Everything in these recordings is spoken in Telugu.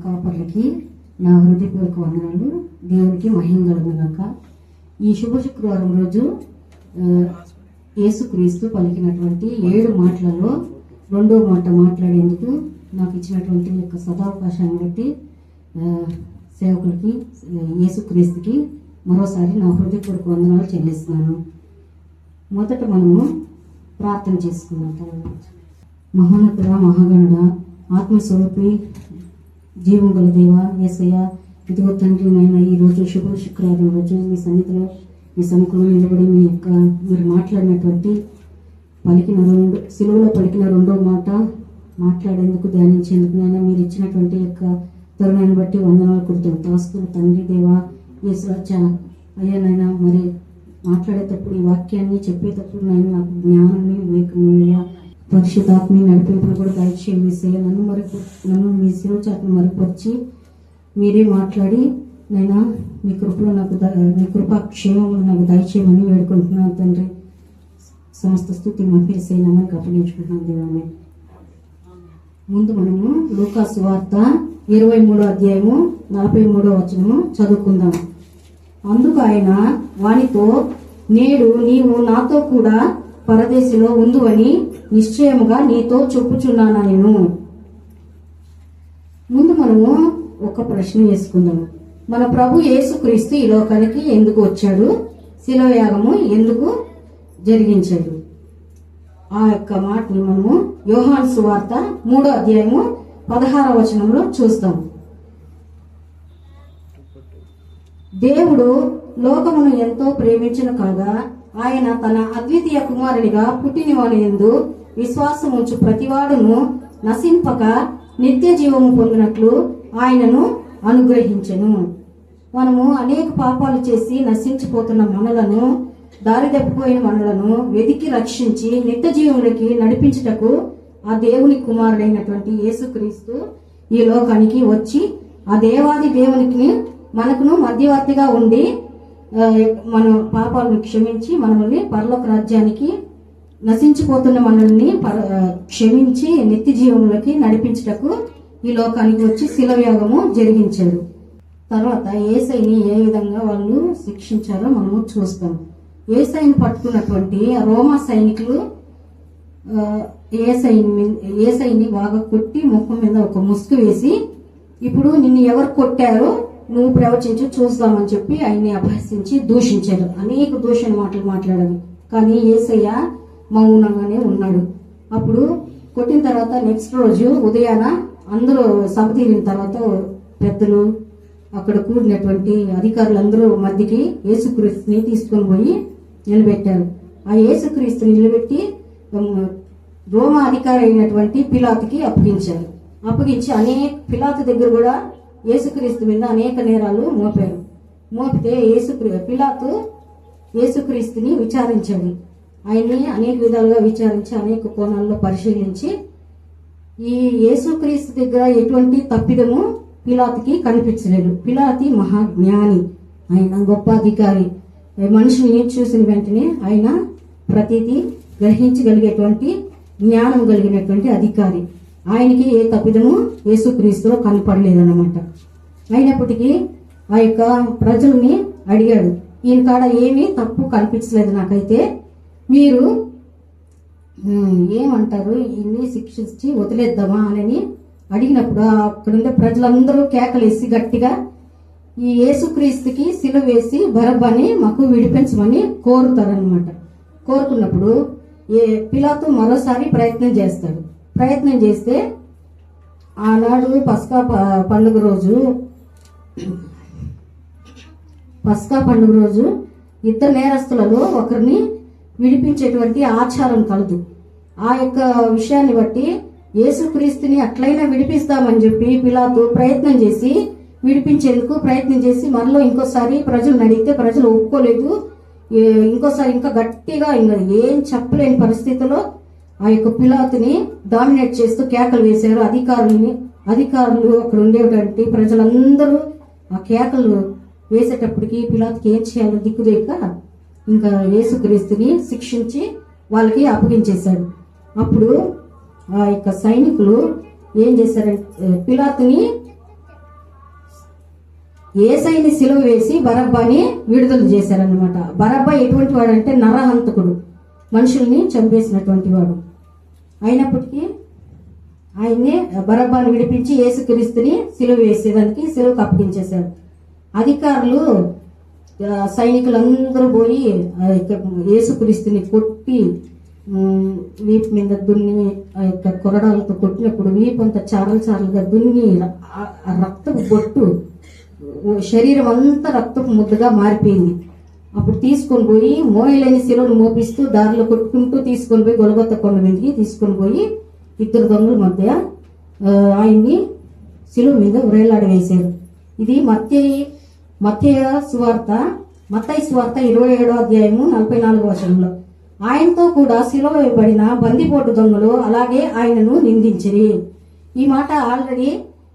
కాపర్లకి నా హృదయపూర్వక వందనాలు. దేవునికి మహిమ కలుగుగాక. ఈ శుభ శుక్రవారం రోజు యేసుక్రీస్తు పలికినటువంటి 7 మాటలలో 2వ మాట మాట్లాడేందుకు నాకు ఇచ్చినటువంటి యొక్క సదావకాశాన్ని బట్టి సేవకులకి యేసుక్రీస్తుకి మరోసారి నా హృదయపూర్వక వందనాలు చెల్లిస్తున్నాను. మొదట మనము ప్రార్థన చేసుకున్నాం. మహోన్నతుడ, మహాగణుడ, ఆత్మస్వరూపి, జీవం గల దేవ యేసయ్య, ఇదిగో తండ్రి నాయన, ఈ రోజు శుభ శుక్రవారం రోజు మీ సన్నిధిలో మీ సముఖంలో నిలబడి మీరు మాట్లాడినటువంటి సిలువలో పలికిన 2వ మాట మాట్లాడేందుకు ధ్యానించేందుకు నాయన మీరు ఇచ్చినటువంటి యొక్క తరుణాన్ని బట్టి వందనాలు కృతజ్ఞతాస్తులు తండ్రి దేవా యేసురాజ. అయ్యా నాయన, మరి మాట్లాడేటప్పుడు ఈ వాక్యాన్ని చెప్పేటప్పుడు నాయన నాకు జ్ఞానాన్ని వివేకం పరిశుద్ధాత్మని నడిపింపును కూడా దయచేసి నన్ను మీ శిరోచాత్మ మరుగుపరిచి మీరే మాట్లాడి నైనా మీ కృపలో మీ కృపాక్షేమములు నాకు దయచేయమని వేడుకుంటున్నాను తండ్రి. సమస్త స్తుతి మహిమని అప్పగించుకుంటున్నాను దేవాన్ని. ముందు మనము లూకా సువార్త 23వ అధ్యాయము 43వ వచనము చదువుకుందాం. అందుకు ఆయన వానితో, నేడు నీవు నాతో కూడా పరదేశిలో ఉందువని నిశ్చయముగా నీతో చెప్పుచున్నాను. ముందు మనము ఒక ప్రశ్న వేసుకుందాము. మన ప్రభు యేసుక్రీస్తు ఈ లోకానికి ఎందుకు వచ్చాడు? శిలువ యాగము ఎందుకు జరిగించాడు? ఆ యొక్క మాటను మనము యోహాను సువార్త 3వ అధ్యాయము 16వ వచనంలో చూస్తాం. దేవుడు లోకమును ఎంతో ప్రేమించిన కాగా ఆయన తన అద్వితీయ కుమారునిగా పుట్టిన వాని యందు విశ్వాసముంచు ప్రతివాడును నశింపక నిత్య జీవము పొందినట్లు ఆయనను అనుగ్రహించెను. మనము అనేక పాపాలు చేసి నశించిపోతున్న మనలను, దారి తప్పిపోయిన మనలను వెతికి రక్షించి నిత్య జీవములకి నడిపించుటకు ఆ దేవుని కుమారుడైనటువంటి యేసుక్రీస్తు ఈ లోకానికి వచ్చి ఆ దేవాది దేవునికి మనకును మధ్యవర్తిగా ఉండి మన పాపాలను క్షమించి మనల్ని పరలోక రాజ్యానికి నశించిపోతున్న మనల్ని క్షమించి నిత్య జీవములకి నడిపించుటకు ఈ లోకానికి వచ్చి శిలువ యాగము జరిగించాడు. తర్వాత యేసయ్యని ఏ విధంగా వాళ్ళు శిక్షించారో మనము చూస్తాం. యేసయ్యని పట్టుకున్నటువంటి రోమా సైనికులు యేసయ్యని బాగా కొట్టి ముఖం మీద ఒక ముసుగు వేసి, ఇప్పుడు నిన్ను ఎవరు కొట్టారో నువ్వు ప్రవచించి చూస్తామని చెప్పి ఆయన్ని అభ్యసించి దూషించారు. అనేక దూషణ మాటలు మాట్లాడారు. కానీ యేసయ్య మౌనంగానే ఉన్నాడు. అప్పుడు కొట్టిన తర్వాత నెక్స్ట్ రోజు ఉదయాన అందరూ సభ తీరిన తర్వాత పెద్దలు అక్కడ కూడినటువంటి అధికారులందరూ మధ్యకి యేసుక్రీస్తుని తీసుకొని పోయి నిలబెట్టారు. ఆ యేసుక్రీస్తుని నిలబెట్టి రోమా అధికారి అయినటువంటి పిలాతుకి అప్పగించారు. అప్పగించి పిలాతు దగ్గర కూడా యేసుక్రీస్తు మీద అనేక నేరాలు మోపారు. మోపితే పిలాతు యేసుక్రీస్తుని విచారించాడు. ఆయన్ని అనేక విధాలుగా విచారించి అనేక కోణాల్లో పరిశీలించి ఈ యేసుక్రీస్తు దగ్గర ఎటువంటి తప్పిదము పిలాతుకి కనిపించలేదు. పిలాతి మహాజ్ఞాని, ఆయన గొప్ప అధికారి. మనిషిని చూసిన వెంటనే ఆయన ప్రతిదీ గ్రహించగలిగేటువంటి జ్ఞానం కలిగినటువంటి అధికారి. ఆయనకి ఏ తప్పిదము యేసుక్రీస్తులో కనపడలేదన్నమాట. అయినప్పటికీ ఆ యొక్క ప్రజల్ని అడిగాడు, ఈయన కాడ ఏమీ తప్పు కనిపించలేదు నాకైతే, మీరు ఏమంటారు, ఈయన్ని శిక్షించి వదిలేద్దామా అని అడిగినప్పుడు అక్కడుండే ప్రజలందరూ కేకలేసి గట్టిగా ఈ యేసుక్రీస్తుకి శిలువ వేసి బరబ్బని మాకు విడిపించమని కోరుతారనమాట. కోరుకున్నప్పుడు పిలాతు మరోసారి ప్రయత్నం చేస్తాడు. ప్రయత్నం చేస్తే ఆనాడు పస్కా పండుగ రోజు ఇద్దరు నేరస్తులలో ఒకరిని విడిపించేటువంటి ఆచారం కలదు. ఆ యొక్క విషయాన్ని బట్టి యేసుక్రీస్తుని అట్లయినా విడిపిస్తామని చెప్పి పిలాతు ప్రయత్నం చేసి విడిపించేందుకు ప్రయత్నం చేసి మనలో ఇంకోసారి ప్రజలు అడిగితే ప్రజలు ఒప్పుకోలేదు. ఇంకోసారి ఇంకా గట్టిగా ఇంకా ఏం చెప్పలేని పరిస్థితిలో ఆ యొక్క పిలాతుని డామినేట్ చేస్తూ కేకలు వేశారు. అధికారులు అక్కడ ఉండేటువంటి ప్రజలందరూ ఆ కేకలు వేసేటప్పటికి పిలాతుకి ఏం చేయాలో దిక్కుదేక ఇంకా యేసుక్రీస్తుని శిక్షించి వాళ్ళకి అప్పగించేశాడు. అప్పుడు ఆ యొక్క సైనికులు ఏం చేశారంటే పిలాతుని యేసయ్యని సిలువ వేసి బరబ్బాని విడుదల చేశారనమాట. బరబ్బా ఎటువంటి వాడు అంటే నరహంతకుడు, మనుషుల్ని చంపేసినటువంటి వాడు. అయినప్పటికీ ఆయన్ని బరబ్బాని విడిపించి యేసుక్రీస్తుని సిలువ వేసేదానికి సిలువకు అప్పగించేశారు. అధికారులు సైనికులందరూ పోయి యేసుక్రీస్తుని కొట్టి వీపు మీద దున్ని ఆ యొక్క కొరడాలతో కొట్టినప్పుడు వీపు అంతా చారలు చారలుగా దున్ని రక్తపు బొట్టు శరీరం అంతా రక్తపు ముద్దగా మారిపోయింది. అప్పుడు తీసుకొని పోయి మోయలేని శిలువను మోపిస్తూ దారిలో కొట్టుకుంటూ తీసుకొని పోయి గొలగొత్త కొండ మీదకి తీసుకొని పోయి ఇద్దరు దొంగల మధ్య ఆయన్ని శిలువ మీద వ్రేలాడ వేశారు. ఇది మత్తయి సువార్త 27వ అధ్యాయము 44వ వచనంలో. ఆయనతో కూడా సిలువ వేయబడిన బందిపోటు దొంగలు అలాగే ఆయనను నిందించిరి. ఈ మాట ఆల్రెడీ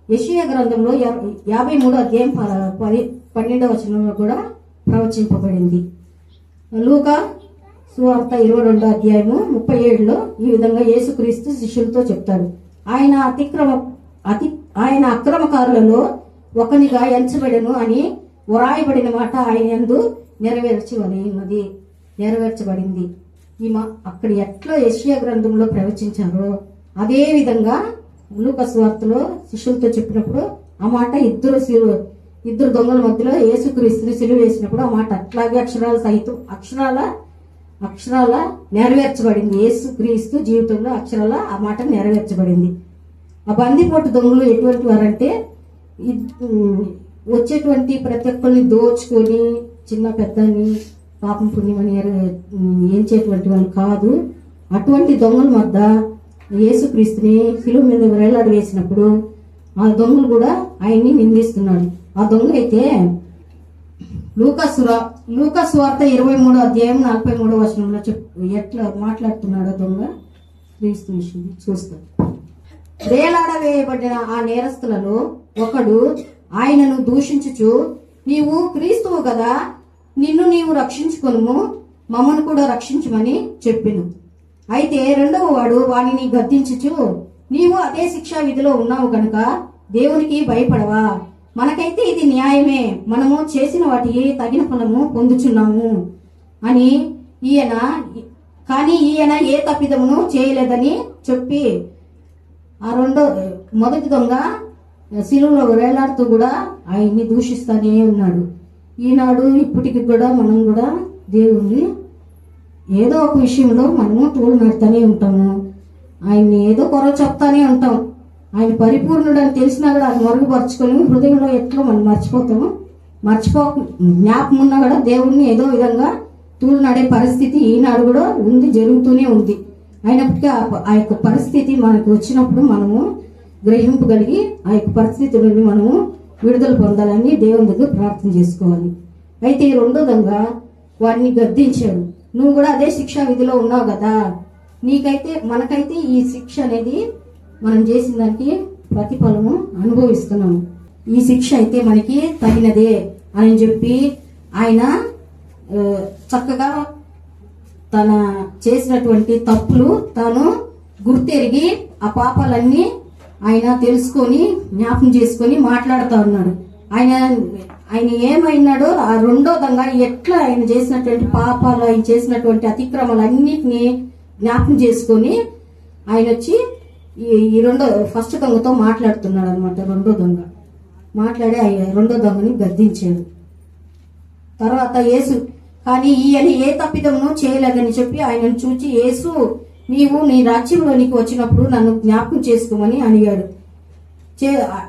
యెషయా గ్రంథంలో 53వ అధ్యాయం 12వ వచనంలో కూడా ప్రవచింపబడింది. లూకా సువార్త 22వ అధ్యాయము 37లో ఈ విధంగా యేసుక్రీస్తు శిష్యులతో చెప్తాడు, ఆయన అక్రమకారులలో ఒకనిగా ఎంచబడెను అని వ్రాయబడిన మాట ఆయన యందు నెరవేర్చబడింది. అక్కడ ఎట్లా యెషయా గ్రంథంలో ప్రవచించారో అదే విధంగా లూకా సువార్తలో శిష్యులతో చెప్పినప్పుడు ఆ మాట ఇద్దరు దొంగల మధ్యలో యేసుక్రీస్తుని సిలువ వేసినప్పుడు ఆ మాట అట్లాగే అక్షరాల నెరవేర్చబడింది. యేసుక్రీస్తు జీవితంలో అక్షరాల ఆ మాట నెరవేర్చబడింది. ఆ బందిపోటు దొంగలు ఎటువంటి వారంటే వచ్చేటువంటి ప్రతి ఒక్కరిని దోచుకొని చిన్న పెద్దని పాపం పుణ్యమని ఏంచేటువంటి వాళ్ళు కాదు. అటువంటి దొంగల మధ్య యేసుక్రీస్తుని సిలువ మీద వేలాడి వేసినప్పుడు ఆ దొంగలు కూడా ఆయన్ని నిందిస్తున్నాడు. ఆ దొంగ అయితే లూకా సువార్త 23వ అధ్యాయం 43వ వచనంలో ఎట్లా మాట్లాడుతున్నాడో దొంగ క్రీస్తు విషయం చూస్తాడు. వేలాడ వేయబడిన ఆ నేరస్తులలో ఒకడు ఆయనను దూషించుచు, నీవు క్రీస్తువు కదా, నిన్ను నీవు రక్షించుకొనుము, మమ్మను కూడా రక్షించమని చెప్పెను. అయితే రెండవ వాడు వానిని గద్దించుచు, నీవు అదే శిక్షా విధిలో ఉన్నావు గనుక దేవునికి భయపడవా? మనకైతే ఇది న్యాయమే, మనము చేసిన వాటికి తగిన ఫలము పొందుచున్నాము అని ఈయన ఏ తప్పిదమును చేయలేదని చెప్పి మొదటి దొంగ శిలువలో వేలాడుతూ కూడా ఆయన్ని దూషిస్తానే ఉన్నాడు. ఈనాడు ఇప్పటికి కూడా మనం కూడా దేవుణ్ణి ఏదో ఒక విషయంలో మనము తోలు నడుతూనే ఉంటాము. ఆయన్ని ఏదో కొరవ చెప్తానే ఉంటాం. ఆయన పరిపూర్ణుడు అని తెలిసినా కూడా అది మరుగుపరుచుకొని హృదయంలో ఎట్లా మనం జ్ఞాపకం ఉన్నా కూడా దేవుణ్ణి ఏదో విధంగా తూలు నడే పరిస్థితి ఈనాడు కూడా జరుగుతూనే ఉంది. అయినప్పటికీ ఆ యొక్క పరిస్థితి మనకు వచ్చినప్పుడు మనము గ్రహింపగలిగి ఆ యొక్క పరిస్థితి నుండి మనము విడుదల పొందాలని దేవుని దగ్గర ప్రార్థన చేసుకోవాలి. అయితే ఈ రెండో దొంగ వాడిని గద్దించాడు, నువ్వు కూడా అదే శిక్షా విధిలో ఉన్నావు కదా, మనకైతే ఈ శిక్ష అనేది మనం చేసిన దానికి ప్రతిఫలము అనుభవిస్తున్నాము, ఈ శిక్ష అయితే మనకి తగినదే అని చెప్పి ఆయన చక్కగా తన చేసినటువంటి తప్పులు తాను గుర్తెరిగి ఆ పాపాలన్నీ ఆయన తెలుసుకొని జ్ఞాపకం చేసుకొని మాట్లాడుతూ ఉన్నాడు. ఆయన ఏమైనాడో ఆ రెండో దొంగ ఎట్లా ఆయన చేసినటువంటి పాపాలు, ఆయన చేసినటువంటి అతిక్రమాలు అన్నిటినీ జ్ఞాపకం చేసుకొని ఆయన వచ్చి ఈ ఫస్ట్ దొంగతో మాట్లాడుతున్నాడు అనమాట. రెండో దొంగ మాట్లాడి రెండో దొంగని గద్దించాడు. తర్వాత యేసు కానీ ఈయన ఏ తప్పిదమును చేయలేదని చెప్పి ఆయనను చూచి, యేసు నీవు నీ రాజ్యంలోనికి వచ్చినప్పుడు నన్ను జ్ఞాపకం చేసుకోమని అడిగాడు.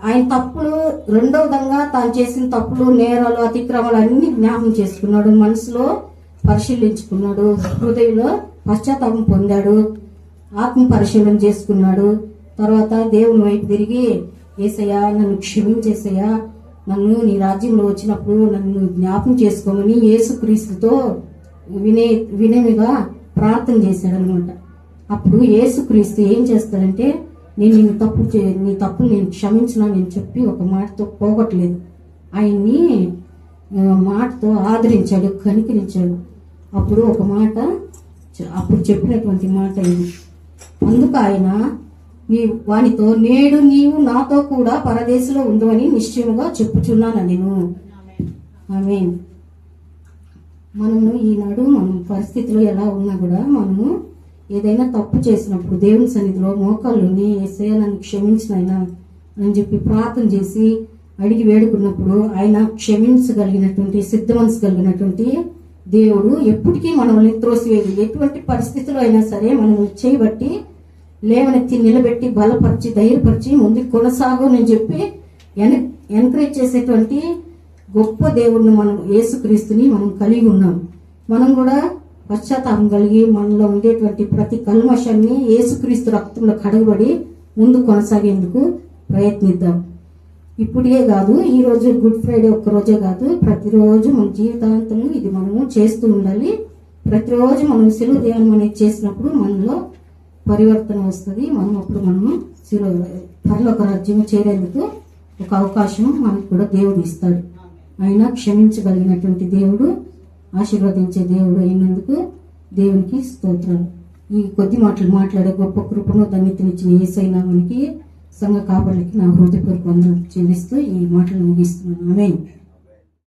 ఆయన తప్పులు రెండో విధంగా తాను చేసిన తప్పులు, నేరాలు, అతిక్రమాలు అన్ని జ్ఞాపకం చేసుకున్నాడు, మనసులో పరిశీలించుకున్నాడు, హృదయంలో పశ్చాత్తాపం పొందాడు, ఆత్మ పరిశీలన చేసుకున్నాడు. తర్వాత దేవుని వైపు తిరిగి, యేసయ్యా నన్ను క్షమించేసయ్యా, నన్ను నీ రాజ్యంలో వచ్చినప్పుడు నన్ను జ్ఞాపకం చేసుకోమని యేసుక్రీస్తుతో వినయమిగా ప్రార్థన చేశాడనమాట. అప్పుడు యేసుక్రీస్తు ఏం చేస్తాడంటే, నేను నీ తప్పులు నేను క్షమించినా నేను చెప్పి ఒక మాటతో పోగొట్టలేదు, ఆయన్ని మాటతో ఆదరించాడు, కనికరించాడు. అప్పుడు ఒక మాట, అప్పుడు చెప్పినటువంటి మాట ఇది. అందుకు ఆయన వానితో నేడు నీవు నాతో కూడా పరదేశంలో ఉందని నిశ్చయముగా చెప్పుచున్నాను నేను. ఆమేన్. మనము ఈనాడు మనం పరిస్థితిలో ఎలా ఉన్నా కూడా మనము ఏదైనా తప్పు చేసినప్పుడు దేవుని సన్నిధిలో మోకాళ్ళుని యేసయ్యా నన్ను క్షమించినైనా అని చెప్పి ప్రార్థన చేసి అడిగి వేడుకున్నప్పుడు ఆయన క్షమించగలిగినటువంటి సిద్ధ మనసు కలిగినటువంటి దేవుడు ఎప్పటికీ మనల్ని త్రోసివేది. ఎటువంటి పరిస్థితిలో అయినా సరే మనం చేయబట్టి లేవనెత్తి నిలబెట్టి బలపరిచి ధైర్యపరిచి ముందుకు కొనసాగు అని చెప్పి ఎంకరేజ్ చేసేటువంటి గొప్ప దేవుడిని మనం యేసుక్రీస్తుని మనం కలిగి ఉన్నాం. మనం కూడా పశ్చాత్తాపం కలిగి మనలో ఉండేటువంటి ప్రతి కల్మషాన్ని యేసుక్రీస్తు రక్తంలో కడగబడి ముందు కొనసాగేందుకు ప్రయత్నిద్దాం. ఇప్పుడే కాదు, ఈ రోజు గుడ్ ఫ్రైడే ఒక్కరోజే కాదు, ప్రతిరోజు మన జీవితాంతము ఇది మనము చేస్తూ ఉండాలి. ప్రతిరోజు మనం శిలువ ధ్యానం అనేది చేసినప్పుడు మనలో పరివర్తన వస్తుంది. మనము పరలోక రాజ్యం చేరేందుకు ఒక అవకాశం మనకు కూడా దేవుడు ఇస్తాడు. ఆయన క్షమించగలిగినటువంటి దేవుడు, ఆశీర్వదించే దేవుడు అయినందుకు దేవునికి స్తోత్రాలు. ఈ కొద్ది మాటలు మాట్లాడే గొప్ప కృపను ధన్యతనిచ్చిన యేసయ్య నామానికి సంఘ కాపరులకి నా హృదయపూర్వక వందనాలు చెల్లిస్తూ ఈ మాటలు ముగిస్తున్నాను. ఆమేన్.